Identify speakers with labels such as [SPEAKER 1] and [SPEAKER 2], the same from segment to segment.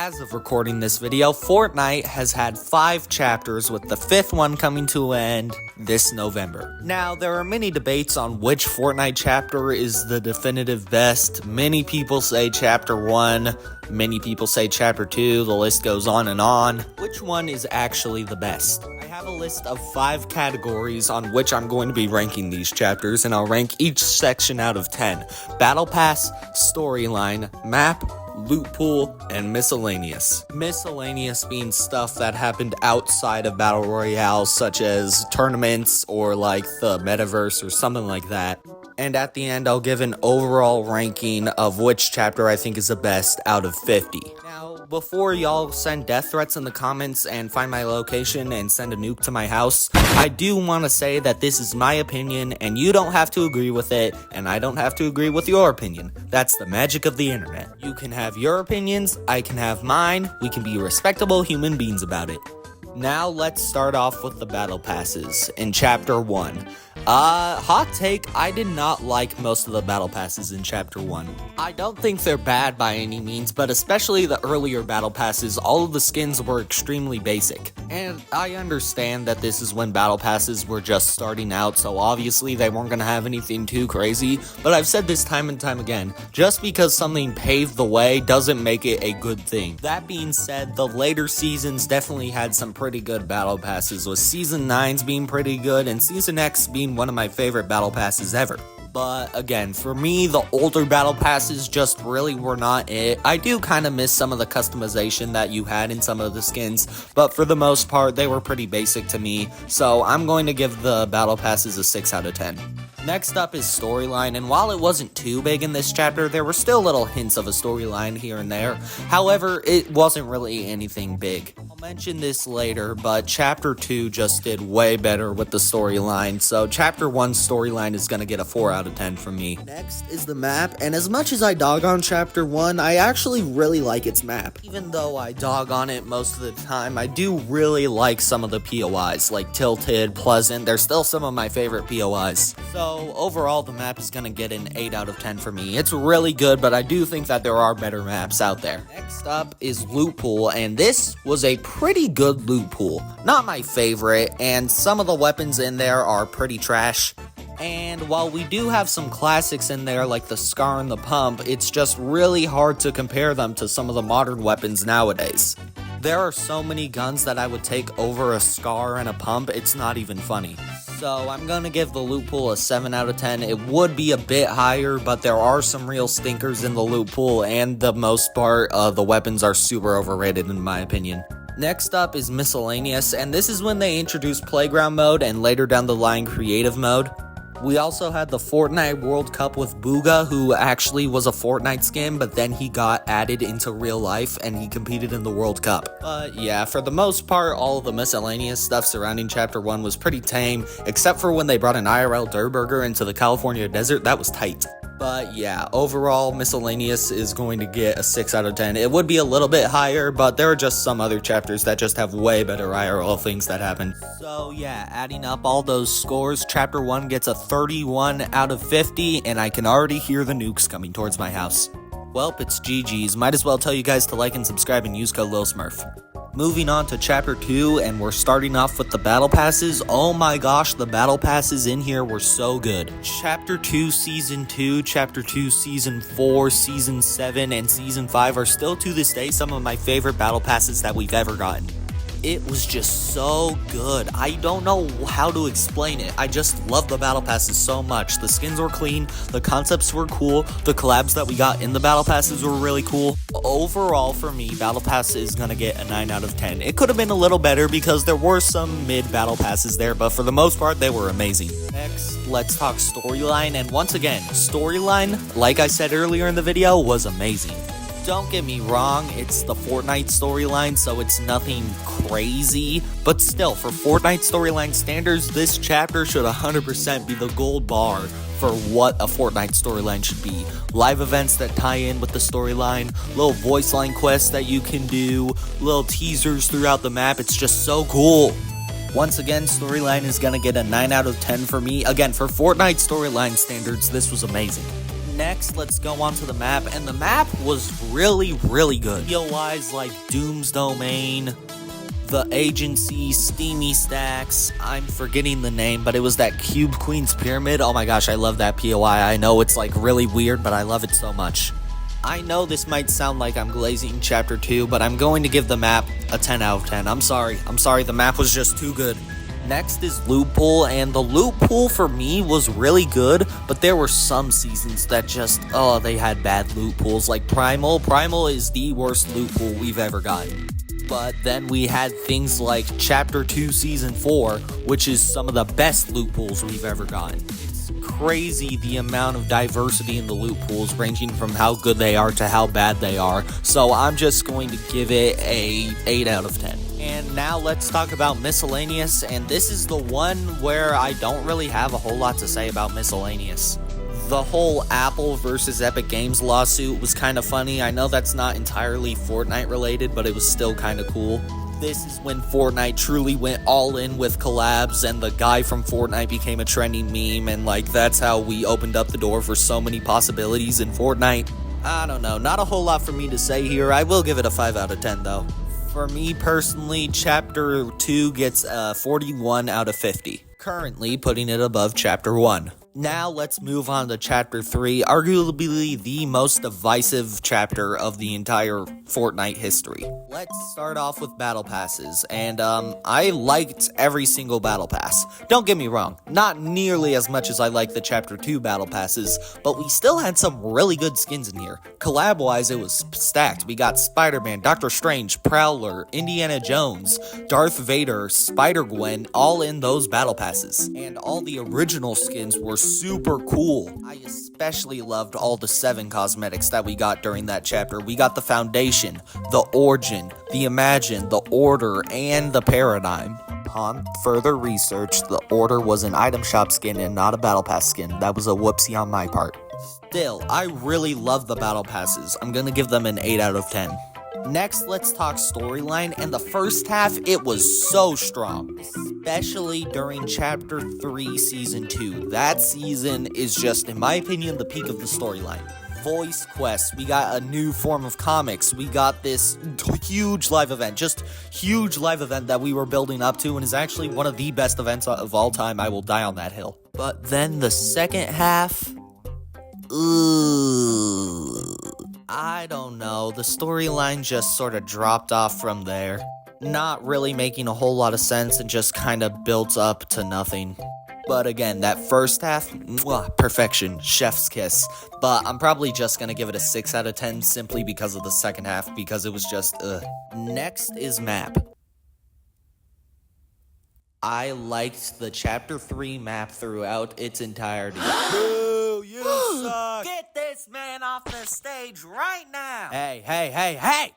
[SPEAKER 1] As of recording this video, Fortnite has had 5 chapters, with the 5th one coming to an end this November. Now, there are many debates on which Fortnite chapter is the definitive best. Many people say chapter 1, many people say chapter 2, the list goes on and on. Which one is actually the best? I have a list of 5 categories on which I'm going to be ranking these chapters, and I'll rank each section out of 10. Battle Pass, Storyline, Map, Loot Pool, and Miscellaneous. Miscellaneous being stuff that happened outside of Battle Royale, such as tournaments or like the metaverse or something like that. And at the end, I'll give an overall ranking of which chapter I think is the best out of 50. Now, before y'all send death threats in the comments and find my location and send a nuke to my house, I do want to say that this is my opinion and you don't have to agree with it, and I don't have to agree with your opinion. That's the magic of the internet. You can have your opinions, I can have mine, we can be respectable human beings about it. Now let's start off with the battle passes in chapter 1. Hot take, I did not like most of the battle passes in chapter 1. I don't think they're bad by any means, but especially the earlier battle passes, all of the skins were extremely basic. And I understand that this is when battle passes were just starting out, so obviously they weren't gonna have anything too crazy, but I've said this time and time again, just because something paved the way doesn't make it a good thing. That being said, the later seasons definitely had some pretty good battle passes, with Season 9's being pretty good, and Season X being one of my favorite battle passes ever. But again, for me, the older battle passes just really were not it. I do kind of miss some of the customization that you had in some of the skins, but for the most part, they were pretty basic to me, so I'm going to give the battle passes a 6 out of 10. Next up is storyline, and while it wasn't too big in this chapter, there were still little hints of a storyline here and there. However, it wasn't really anything big. I'll mention this later, but chapter 2 just did way better with the storyline, so chapter 1's storyline is gonna get a 4 out of 10 from me. Next is the map, and as much as I dog on chapter 1, I actually really like its map. Even though I dog on it most of the time, I do really like some of the POIs, like Tilted, Pleasant. They're still some of my favorite POIs. So overall, the map is gonna get an 8 out of 10 for me. It's really good, but I do think that there are better maps out there. Next up is Loot Pool, and this was a pretty good loot pool. Not my favorite, and some of the weapons in there are pretty trash. And while we do have some classics in there like the Scar and the Pump, it's just really hard to compare them to some of the modern weapons nowadays. There are so many guns that I would take over a Scar and a Pump, it's not even funny. So I'm gonna give the loot pool a 7 out of 10. It would be a bit higher, but there are some real stinkers in the loot pool, and the most part, the weapons are super overrated in my opinion. Next up is Miscellaneous, and this is when they introduced Playground Mode and later down the line Creative Mode. We also had the Fortnite World Cup with Booga, who actually was a Fortnite skin, but then he got added into real life and he competed in the World Cup. But yeah, for the most part, all of the miscellaneous stuff surrounding Chapter 1 was pretty tame, except for when they brought an IRL Durburger into the California desert. That was tight. But yeah, overall, Miscellaneous is going to get a 6 out of 10. It would be a little bit higher, but there are just some other chapters that just have way better IRL things that happen. So yeah, adding up all those scores, Chapter 1 gets a 31 out of 50, and I can already hear the nukes coming towards my house. Welp, it's GG's. Might as well tell you guys to like and subscribe and use code LilSmurf. Moving on to Chapter 2, and we're starting off with the Battle Passes. Oh my gosh, the Battle Passes in here were so good. Chapter 2 Season 2, Chapter 2 Season 4, Season 7, and Season 5 are still to this day some of my favorite Battle Passes that we've ever gotten. It was just so good. I don't know how to explain it. I just love the Battle Passes so much. The skins were clean, the concepts were cool, the collabs that we got in the Battle Passes were really cool. Overall, for me, Battle Pass is gonna get a 9 out of 10. It could have been a little better because there were some mid Battle Passes there, but for the most part, they were amazing. Next, let's talk storyline, and once again, storyline, like I said earlier in the video, was amazing. Don't get me wrong, it's the Fortnite storyline, so it's nothing crazy, but still, for Fortnite storyline standards, this chapter should 100% be the gold bar for what a Fortnite storyline should be. Live events that tie in with the storyline, little voice line quests that you can do, little teasers throughout the map, it's just so cool. Once again, storyline is gonna get a 9 out of 10 for me. Again, for Fortnite storyline standards, this was amazing. Next, let's go on to the map, and the map was really, really good. Feel-wise, like Doom's Domain, the Agency, Steamy Stacks, I'm forgetting the name, but it was that Cube Queen's Pyramid. Oh my gosh, I love that POI. I know it's like really weird, but I love it so much. I know this might sound like I'm glazing Chapter 2, but I'm going to give the map a 10 out of 10. I'm sorry, the map was just too good. Next is Loot Pool, and the Loot Pool for me was really good, but there were some seasons that just, they had bad loot pools, like Primal. Primal is the worst loot pool we've ever gotten. But then we had things like Chapter 2 Season 4, which is some of the best loot pools we've ever gotten. It's crazy the amount of diversity in the loot pools, ranging from how good they are to how bad they are. So I'm just going to give it a 8 out of 10. And now let's talk about Miscellaneous, and this is the one where I don't really have a whole lot to say about Miscellaneous. The whole Apple versus Epic Games lawsuit was kind of funny. I know that's not entirely Fortnite related, but it was still kind of cool. This is when Fortnite truly went all in with collabs, and the guy from Fortnite became a trending meme, and that's how we opened up the door for so many possibilities in Fortnite. I don't know, not a whole lot for me to say here. I will give it a 5 out of 10 though. For me personally, Chapter 2 gets a 41 out of 50, currently putting it above Chapter 1. Now let's move on to Chapter 3, arguably the most divisive chapter of the entire Fortnite history. Let's start off with Battle Passes, and I liked every single Battle Pass. Don't get me wrong, not nearly as much as I like the Chapter 2 Battle Passes, but we still had some really good skins in here. Collab-wise, it was stacked. We got Spider-Man, Doctor Strange, Prowler, Indiana Jones, Darth Vader, Spider-Gwen, all in those Battle Passes. And all the original skins were super cool. I especially loved all the 7 cosmetics that we got during that chapter. We got the Foundation, the Origin, the Imagine, the Order, and the Paradigm. Upon further research, the Order was an item shop skin and not a Battle Pass skin. That was a whoopsie on my part. Still, I really love the Battle Passes. I'm gonna give them an 8 out of 10. Next, let's talk storyline, and the first half, it was so strong, especially during Chapter 3, Season 2. That season is just, in my opinion, the peak of the storyline. Voice quests, we got a new form of comics, we got this huge live event that we were building up to, and is actually one of the best events of all time. I will die on that hill. But then the second half, I don't know, the storyline just sort of dropped off from there. Not really making a whole lot of sense and just kind of built up to nothing. But again, that first half, perfection, chef's kiss. But I'm probably just gonna give it a 6 out of 10 simply because of the second half, because it was just, Next is map. I liked the Chapter 3 map throughout its entirety. Boo, you suck! Get this man off the stage right now! Hey!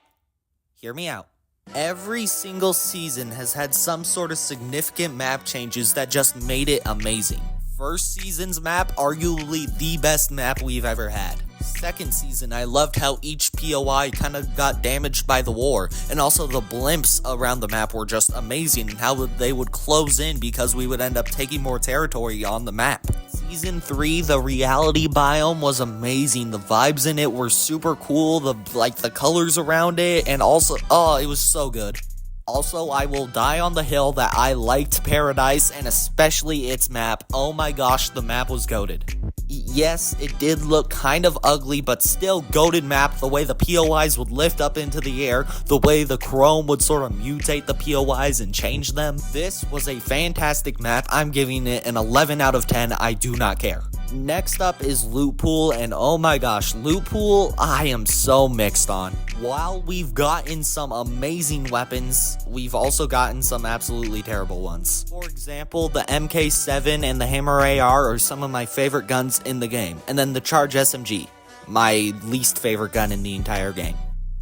[SPEAKER 1] Hear me out. Every single season has had some sort of significant map changes that just made it amazing. First season's map, arguably the best map we've ever had. Second season, I loved how each POI kind of got damaged by the war, and also the blimps around the map were just amazing, and how they would close in because we would end up taking more territory on the map. Season 3, the reality biome was amazing. The vibes in it were super cool, the colors around it, and also, it was so good. Also, I will die on the hill that I liked Paradise, and especially its map. Oh my gosh, the map was goated. Yes, it did look kind of ugly, but still goated map. The way the POIs would lift up into the air, the way the chrome would sort of mutate the POIs and change them. This was a fantastic map. I'm giving it an 11 out of 10. I do not care. Next up is Loot Pool, and oh my gosh, Loot Pool, I am so mixed on. While we've gotten some amazing weapons, we've also gotten some absolutely terrible ones. For example, the MK7 and the Hammer AR are some of my favorite guns in the game, and then the Charge SMG, my least favorite gun in the entire game.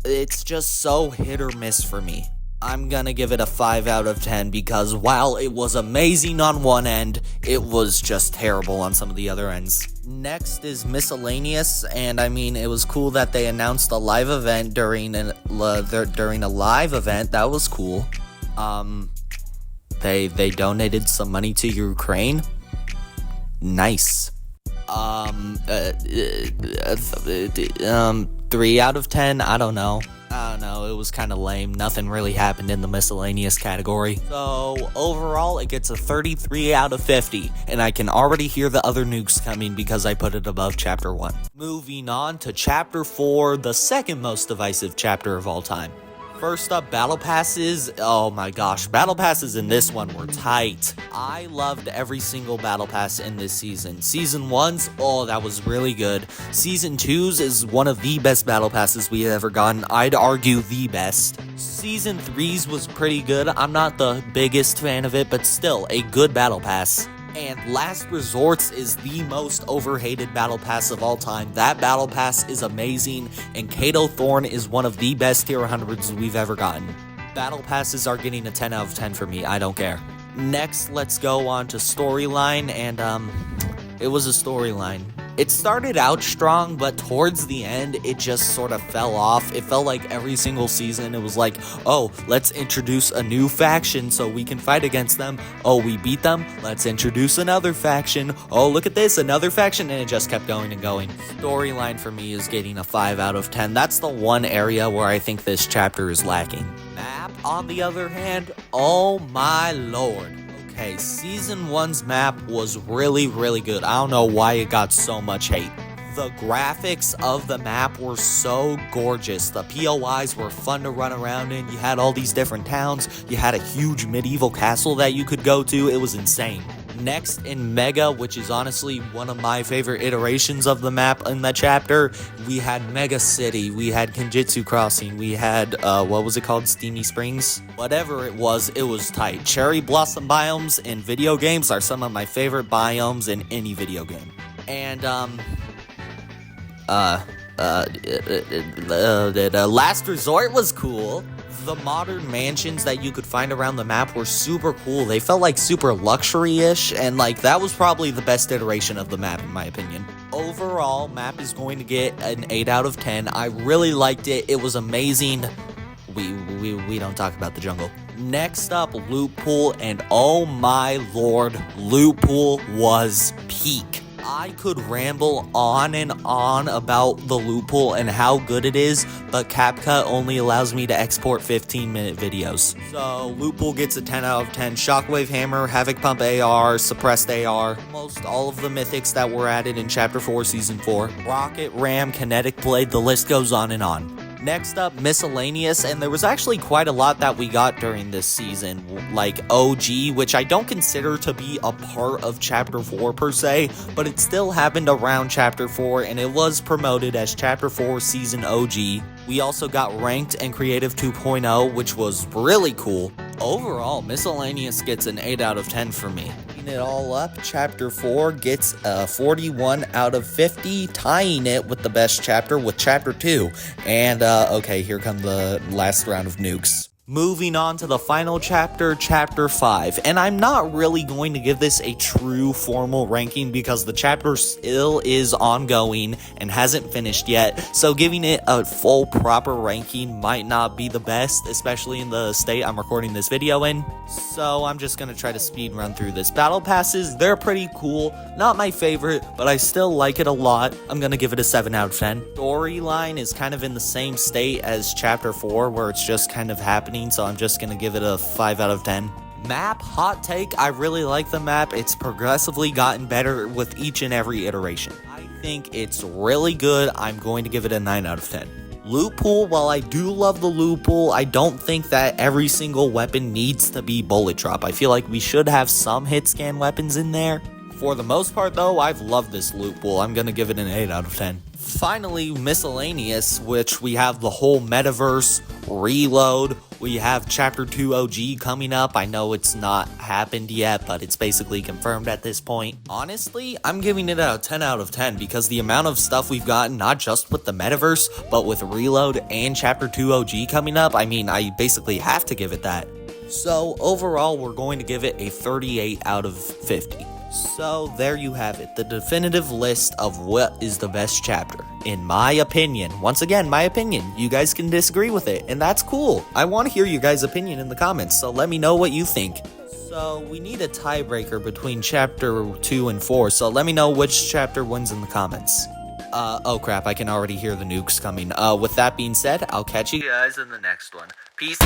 [SPEAKER 1] It's just so hit or miss for me. I'm gonna give it a 5 out of 10 because while it was amazing on one end, it was just terrible on some of the other ends. Next is Miscellaneous, and I mean, it was cool that they announced a live event during a live event. That was cool. They donated some money to Ukraine. Nice. 3 out of 10. I don't know. It was kind of lame. Nothing really happened in the miscellaneous category. So overall, it gets a 33 out of 50, and I can already hear the other nukes coming because I put it above chapter 1. Moving on to chapter 4, the second most divisive chapter of all time. First up, battle passes. Oh my gosh, battle passes in this one were tight. I loved every single battle pass in this season. Season 1's, oh, that was really good. Season 2's is one of the best battle passes we have ever gotten. I'd argue the best. Season 3's was pretty good. I'm not the biggest fan of it, but still a good battle pass. And Last Resorts is the most overhated battle pass of all time. That battle pass is amazing, and Kato Thorn is one of the best tier 100s we've ever gotten. Battle passes are getting a 10 out of 10 for me. I don't care. Next, let's go on to storyline, and it was a storyline. It started out strong, but towards the end, it just sort of fell off. It felt like every single season, it was like, oh, let's introduce a new faction so we can fight against them. Oh, we beat them. Let's introduce another faction. Oh, look at this, another faction. And it just kept going and going. Storyline for me is getting a 5 out of 10. That's the one area where I think this chapter is lacking. Map, on the other hand, oh my lord. Okay, Season 1's map was really, really good. I don't know why it got so much hate. The graphics of the map were so gorgeous. The POIs were fun to run around in. You had all these different towns. You had a huge medieval castle that you could go to. It was insane. Next, in Mega, which is honestly one of my favorite iterations of the map in that chapter, we had Mega City, we had Kenjutsu Crossing, we had, what was it called? Steamy Springs? Whatever it was tight. Cherry Blossom biomes in video games are some of my favorite biomes in any video game. And, Last Resort was cool. The modern mansions that you could find around the map were super cool. They felt like super luxury-ish, and like that was probably the best iteration of the map in my opinion. Overall, map is going to get an 8 out of 10. I really liked it. It was amazing. We don't talk about the jungle. Next up, Loot Pool, and oh my lord, Loot Pool was peak. I could ramble on and on about the Loot Pool and how good it is, but CapCut only allows me to export 15-minute videos. So, Loot Pool gets a 10 out of 10. Shockwave Hammer, Havoc Pump AR, Suppressed AR, almost all of the mythics that were added in Chapter 4, Season 4. Rocket Ram, Kinetic Blade, the list goes on and on. Next up, miscellaneous, and there was actually quite a lot that we got during this season, like OG, which I don't consider to be a part of Chapter 4 per se, but it still happened around Chapter 4, and it was promoted as Chapter 4 Season OG. We also got Ranked and Creative 2.0, which was really cool. Overall, miscellaneous gets an 8 out of 10 for me. It all up, Chapter 4 gets a 41 out of 50, tying it with the best chapter with Chapter 2. And, okay, here come the last round of nukes. Moving on to the final chapter, Chapter 5. And I'm not really going to give this a true formal ranking because the chapter still is ongoing and hasn't finished yet. So giving it a full proper ranking might not be the best, especially in the state I'm recording this video in. So I'm just going to try to speed run through this. Battle passes, they're pretty cool. Not my favorite, but I still like it a lot. I'm going to give it a 7 out of 10. Storyline is kind of in the same state as Chapter 4 where it's just kind of happening. So I'm just going to give it a 5 out of 10. Map, hot take, I really like the map. It's progressively gotten better with each and every iteration. I think it's really good. I'm going to give it a 9 out of 10. Loot Pool, while I do love the Loot Pool, I don't think that every single weapon needs to be bullet drop. I feel like we should have some hit scan weapons in there. For the most part though, I've loved this Loot Pool. I'm going to give it an 8 out of 10. Finally, miscellaneous, which we have the whole metaverse, reload, we have Chapter 2 OG coming up. I know it's not happened yet, but it's basically confirmed at this point. Honestly, I'm giving it a 10 out of 10 because the amount of stuff we've gotten, not just with the metaverse, but with reload and Chapter 2 OG coming up, I mean, I basically have to give it that. So overall, we're going to give it a 38 out of 50. So there you have it, the definitive list of what is the best chapter. In my opinion, once again, my opinion, you guys can disagree with it, and that's cool. I want to hear your guys' opinion in the comments, so let me know what you think. So we need a tiebreaker between chapter 2 and 4, so let me know which chapter wins in the comments. Oh crap, I can already hear the nukes coming. With that being said, I'll catch you guys in the next one. Peace.